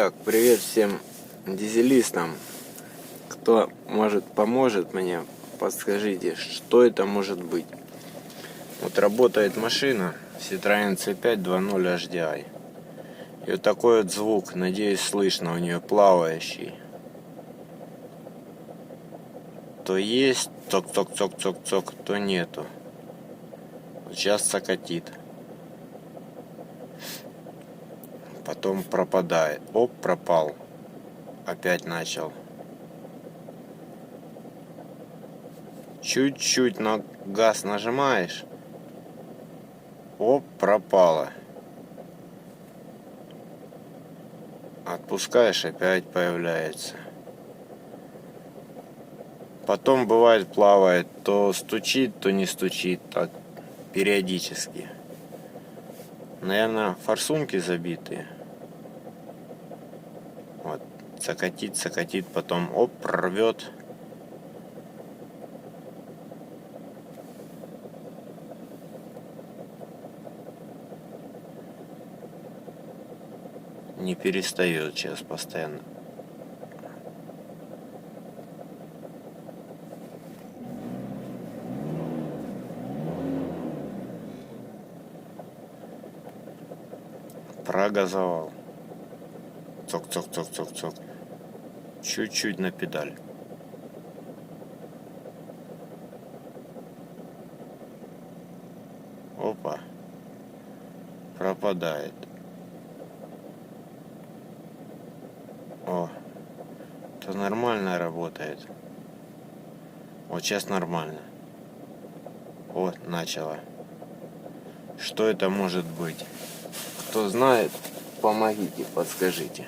Итак, привет всем дизелистам. Кто поможет мне, подскажите, что это может быть. Вот работает машина Citroen C5 2.0 HDI. И вот такой вот звук, надеюсь, слышно у нее плавающий. То есть цок-цок-цок-цок-цок, то нету. Вот сейчас цокотит. Потом пропадает. Оп, пропал. Опять начал. Чуть-чуть на газ нажимаешь. Оп, пропало. Отпускаешь, опять появляется. Потом бывает плавает, то стучит, то не стучит, так периодически. Наверное, форсунки забитые. Вот, цокотит, потом оп, рвет. Не перестает сейчас постоянно. Прогазовал. Цок-цок-цок-цок-цок. Чуть-чуть на педаль. Опа. Пропадает. О. Это нормально работает. Вот сейчас нормально. Вот, начало. Что это может быть? Кто знает, помогите, подскажите.